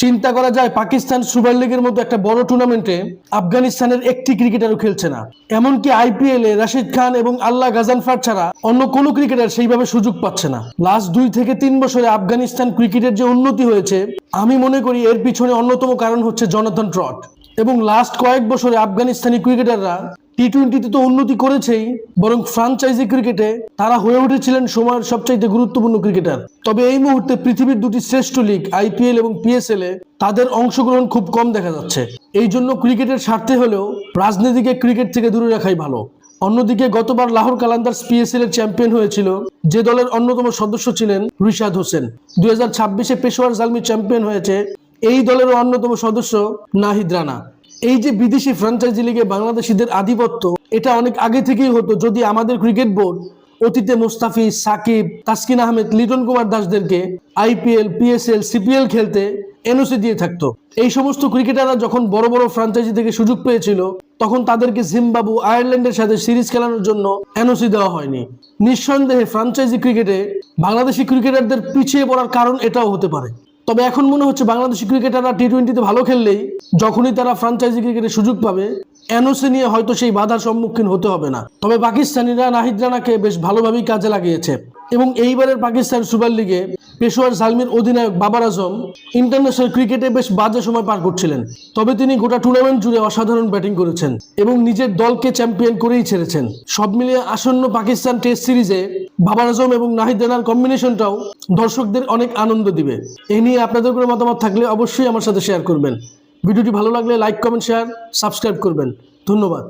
চিন্তা করা যায় পাকিস্তান সুপার লিগের মতো একটা বড় টুর্নামেন্টে আফগানিস্তানের একটি ক্রিকেটারও খেলছে না। এমনকি আইপিএল এ রাশিদ খান এবং আল্লাহ গাজানফার ছাড়া অন্য কোনো ক্রিকেটার সেইভাবে সুযোগ পাচ্ছে না। লাস্ট 2 থেকে 3 বছরে আফগানিস্তান ক্রিকেটের যে উন্নতি হয়েছে, আমি মনে করি এর পিছনে অন্যতম কারণ হচ্ছে জনাথন ট্রট। এবং লাস্ট কয়েক বছরে আফগানিস্তানি ক্রিকেটাররা টি-20তে তো উন্নতি করেছেই, বরং ফ্রাঞ্চাইজি ক্রিকেটে তারা হয়ে উঠেছিলেন সময়ের সবচাইতে গুরুত্বপূর্ণ ক্রিকেটার। তবে এই মুহূর্তে পৃথিবীর দুটি শ্রেষ্ঠ লিগ আইপিএল এবং পিএসএল এ তাদের অংশগ্রহণ খুব কম দেখা যাচ্ছে। এই জন্য ক্রিকেটের স্বার্থে হলেও রাজনীতিকে ক্রিকেট থেকে দূরে রাখাই ভালো। অন্যদিকে গতবার লাহোর কালান্দার্স পিএসএল এর চ্যাম্পিয়ন হয়েছিল, যে দলের অন্যতম সদস্য ছিলেন রিশাদ হোসেন। 2026-এ পেশোয়ার জালমি চ্যাম্পিয়ন হয়েছে, এই দলেরও অন্যতম সদস্য নাহিদ রানা। এই যে বিদেশি ফ্র্যাঞ্চাইজি লিগে বাংলাদেশিদের আধিপত্য, এটা অনেক আগে থেকেই হতো যদি আমাদের ক্রিকেট বোর্ড অতীতে মুস্তাফিজ, সাকিব, তাসকিন আহমেদ, লিটন কুমার দাসদেরকে আইপিএল, পিএসএল, সিপিএল খেলতে এনওসি দিয়ে থাকতো। এই সমস্ত ক্রিকেটাররা যখন বড় বড় ফ্র্যাঞ্চাইজি থেকে সুযোগ পেয়েছিল, তখন তাদেরকে জিম্বাবু, আয়ারল্যান্ডের সাথে সিরিজ খেলানোর জন্য এনওসি দেওয়া হয়নি। নিঃসন্দেহে ফ্র্যাঞ্চাইজি ক্রিকেটে বাংলাদেশি ক্রিকেটারদের পিছিয়ে পড়ার কারণ এটাও হতে পারে। তবে এখন মনে হচ্ছে বাংলাদেশি ক্রিকেটাররা টি-20তে ভালো খেললেই যখনই তারা ফ্র্যাঞ্চাইজি ক্রিকেটে সুযোগ পাবে, এনওসি নিয়ে হয়তো সেই বাধার সম্মুখীন হতে হবে না। তবে পাকিস্তানিরা নাহিদ রানাকে বেশ ভালোভাবেই কাজে লাগিয়েছে এবং এইবারের পাকিস্তান সুপার লিগে পেশোয়ার জালমির অধিনায়ক বাবার আজম ইন্টারন্যাশনাল ক্রিকেটে বেশ বাজে সময় পার করছিলেন। তবে তিনি গোটা টুর্নামেন্ট জুড়ে অসাধারণ ব্যাটিং করেছেন এবং নিজের দলকে চ্যাম্পিয়ন করেই ছেড়েছেন। সব মিলিয়ে আসন্ন পাকিস্তান টেস্ট সিরিজে বাবার আজম এবং নাহিদ রানার কম্বিনেশনটাও দর্শকদের অনেক আনন্দ দিবে। এই নিয়ে আপনাদের কোনো মতামত থাকলে অবশ্যই আমার সাথে শেয়ার করবেন। ভিডিওটি ভালো লাগলে লাইক, কমেন্ট, শেয়ার, সাবস্ক্রাইব করবেন। ধন্যবাদ।